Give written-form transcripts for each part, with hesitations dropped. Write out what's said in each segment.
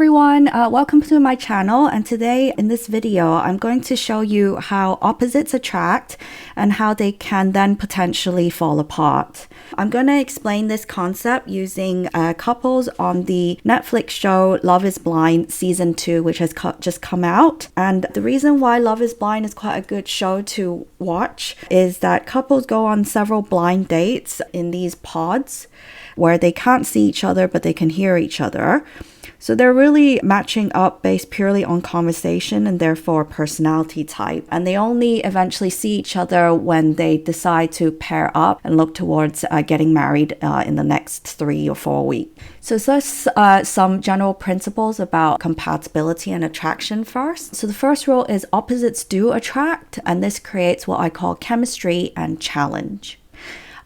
everyone, welcome to my channel, and today in this video I'm going to show you how opposites attract and how they can then potentially fall apart. I'm going to explain this concept using couples on the Netflix show Love is Blind season 2, which has just come out. And the reason why Love is Blind is quite a good show to watch is that couples go on several blind dates in these pods where they can't see each other but they can hear each other. So they're really matching up based purely on conversation and therefore personality type. And they only eventually see each other when they decide to pair up and look towards getting married in the next 3 or 4 weeks. So there's some general principles about compatibility and attraction first. So the first rule is opposites do attract, and this creates what I call chemistry and challenge.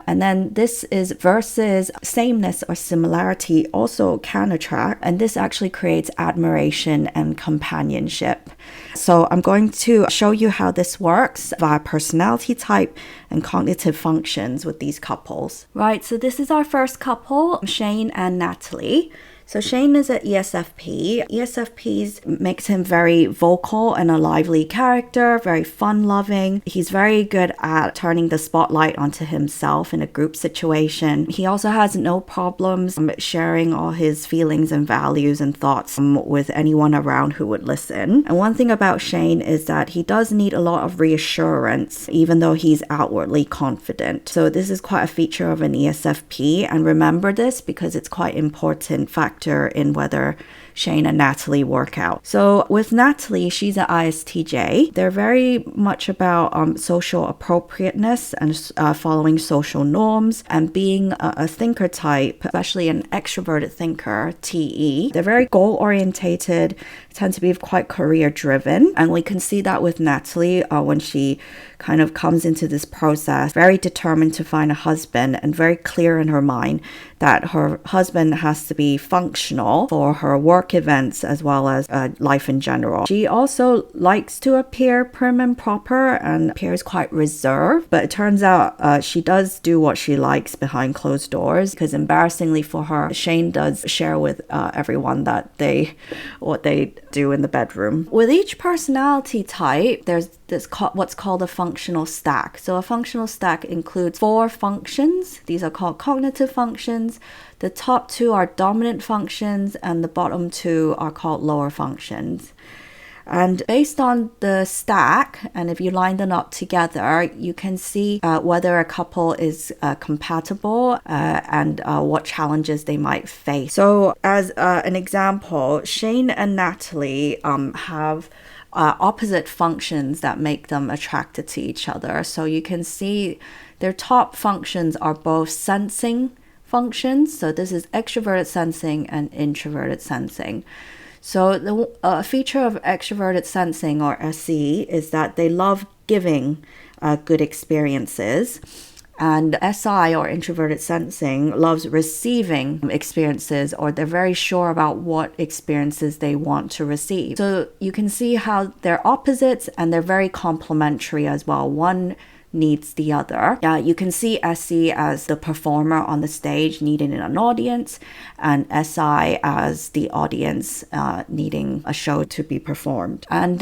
And then this is versus sameness or similarity also can attract, and this actually creates admiration and companionship. So I'm going to show you how this works via personality type and cognitive functions with these couples. Right, so this is our first couple, Shayne and Natalie. So Shayne is an ESFP. ESFPs makes him very vocal and a lively character, very fun-loving. He's very good at turning the spotlight onto himself in a group situation. He also has no problems sharing all his feelings and values and thoughts with anyone around who would listen. And one thing about Shayne is that he does need a lot of reassurance, even though he's outwardly confident. So this is quite a feature of an ESFP, and remember this because it's quite important factor in whether Shayne and Natalie work out. So with Natalie, she's an ISTJ. They're very much about social appropriateness and following social norms and being a thinker type, especially an extroverted thinker, TE. They're very goal-orientated, tend to be quite career-driven. And we can see that with Natalie when she kind of comes into this process, very determined to find a husband and very clear in her mind that her husband has to be functional for her work events as well as life in general. She also likes to appear prim and proper and appears quite reserved, but it turns out she does do what she likes behind closed doors, because embarrassingly for her, Shayne does share with everyone that what they do in the bedroom. With each personality type, there's what's called a functional stack. So a functional stack includes 4 functions. These are called cognitive functions. The top 2 are dominant functions and the bottom 2 are called lower functions. And based on the stack, and if you line them up together, you can see whether a couple is compatible and what challenges they might face. So as an example, Shayne and Natalie have opposite functions that make them attracted to each other. So you can see their top functions are both sensing functions. So this is extroverted sensing and introverted sensing. So the feature of extroverted sensing, or SE, is that they love giving good experiences. And SI, or introverted sensing, loves receiving experiences, or they're very sure about what experiences they want to receive. So you can see how they're opposites and they're very complementary as well. One needs the other. You can see SE as the performer on the stage needing an audience, and SI as the audience needing a show to be performed. And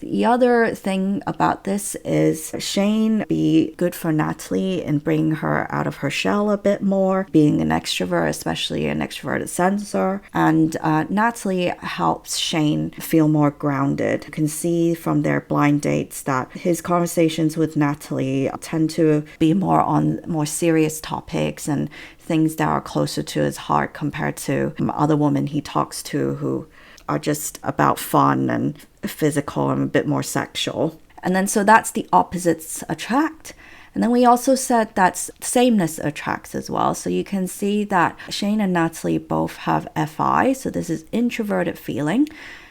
the other thing about this is Shayne be good for Natalie in bringing her out of her shell a bit more, being an extrovert, especially an extroverted sensor. And Natalie helps Shayne feel more grounded. You can see from their blind dates that his conversations with Natalie tend to be more on more serious topics and things that are closer to his heart compared to other women he talks to who are just about fun and physical and a bit more sexual. And then so that's the opposites attract. And then we also said that sameness attracts as well. So you can see that Shayne and Natalie both have FI. So this is introverted feeling.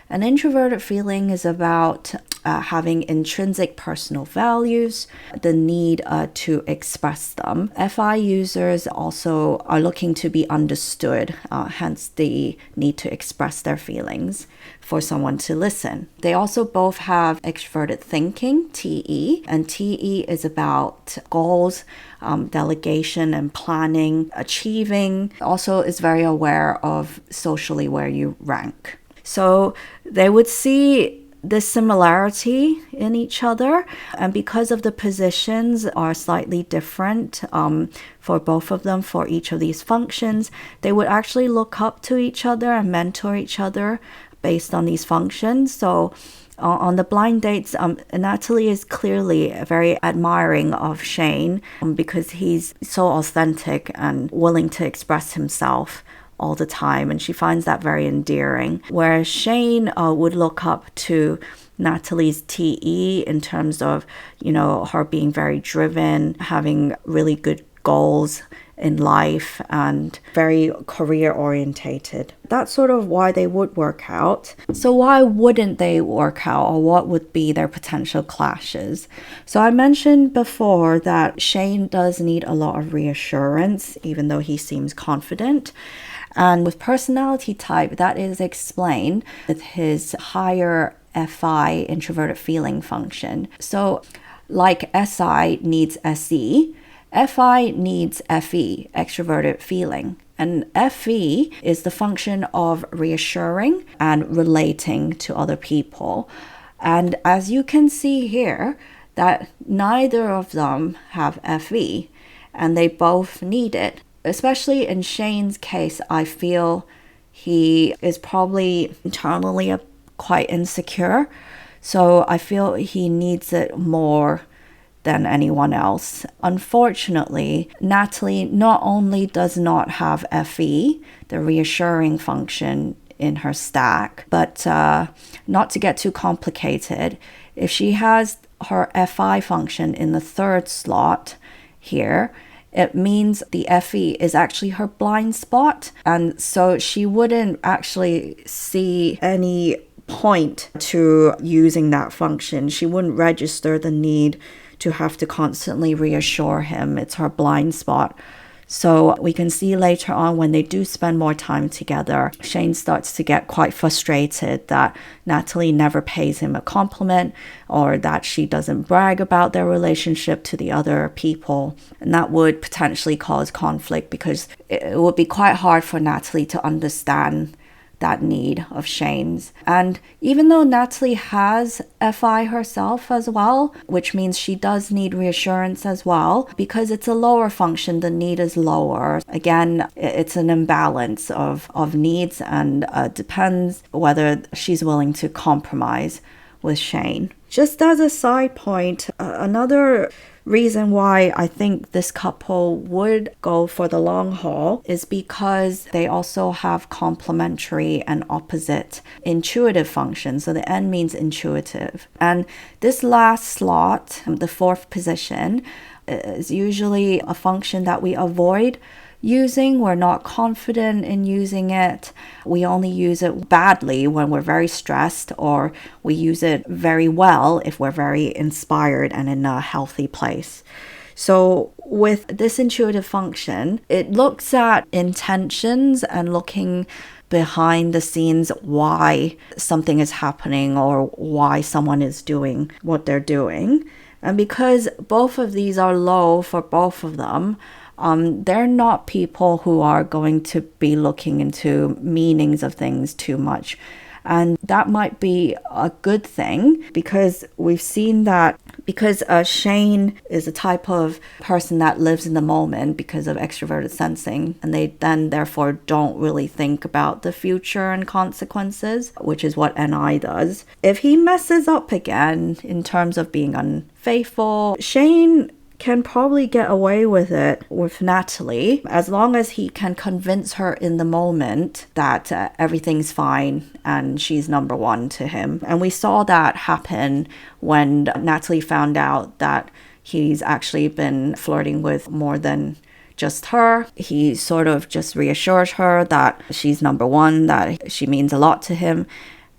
An introverted feeling is about having intrinsic personal values, the need to express them. FI users also are looking to be understood, hence the need to express their feelings for someone to listen. They also both have extroverted thinking, TE, and TE is about goals, delegation and planning, achieving. Also is very aware of socially where you rank. So they would see this similarity in each other, and because of the positions are slightly different for both of them for each of these functions, they would actually look up to each other and mentor each other based on these functions. So on the blind dates, Natalie is clearly very admiring of Shayne because he's so authentic and willing to express himself all the time, and she finds that very endearing. Whereas Shayne would look up to Natalie's TE in terms of, her being very driven, having really good goals in life, and very career orientated. That's sort of why they would work out. So why wouldn't they work out, or what would be their potential clashes? So I mentioned before that Shayne does need a lot of reassurance, even though he seems confident. And with personality type, that is explained with his higher FI, introverted feeling function. So like SI needs SE, FI needs FE, extroverted feeling. And FE is the function of reassuring and relating to other people. And as you can see here, that neither of them have FE, and they both need it. Especially in Shayne's case, I feel he is probably internally quite insecure. So I feel he needs it more than anyone else. Unfortunately, Natalie not only does not have FE, the reassuring function in her stack, but not to get too complicated, if she has her FI function in the third slot here, it means the FE is actually her blind spot. And so she wouldn't actually see any point to using that function. She wouldn't register the need to have to constantly reassure him. It's her blind spot. So we can see later on when they do spend more time together, Shayne starts to get quite frustrated that Natalie never pays him a compliment, or that she doesn't brag about their relationship to the other people. And that would potentially cause conflict because it would be quite hard for Natalie to understand that need of Shayne's. And even though Natalie has FI herself as well, which means she does need reassurance as well, because it's a lower function, the need is lower. Again, it's an imbalance of needs, and depends whether she's willing to compromise with Shayne. Just as a side point, another reason why I think this couple would go for the long haul is because they also have complementary and opposite intuitive functions. So the N means intuitive. And this last slot, the fourth position, is usually a function that we avoid using. We're not confident in using it. We only use it badly when we're very stressed, or we use it very well if we're very inspired and in a healthy place. So with this intuitive function, it looks at intentions and looking behind the scenes why something is happening or why someone is doing what they're doing. And because both of these are low for both of them, they're not people who are going to be looking into meanings of things too much. And that might be a good thing, because we've seen that because Shayne is a type of person that lives in the moment because of extroverted sensing, and they then therefore don't really think about the future and consequences, which is what NI does. If he messes up again in terms of being unfaithful, Shayne can probably get away with it with Natalie, as long as he can convince her in the moment that everything's fine and she's number one to him. And we saw that happen when Natalie found out that he's actually been flirting with more than just her. He sort of just reassures her that she's number one, that she means a lot to him.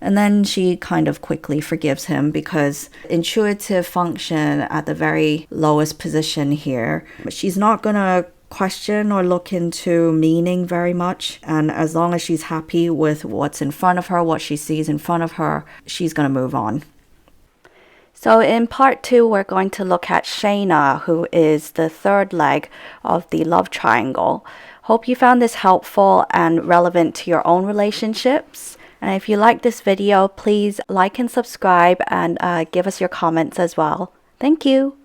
And then she kind of quickly forgives him, because intuitive function at the very lowest position here, she's not going to question or look into meaning very much. And as long as she's happy with what's in front of her, what she sees in front of her, she's going to move on. So in part 2, we're going to look at Shayna, who is the third leg of the love triangle. Hope you found this helpful and relevant to your own relationships. And if you like this video, please like and subscribe and give us your comments as well. Thank you.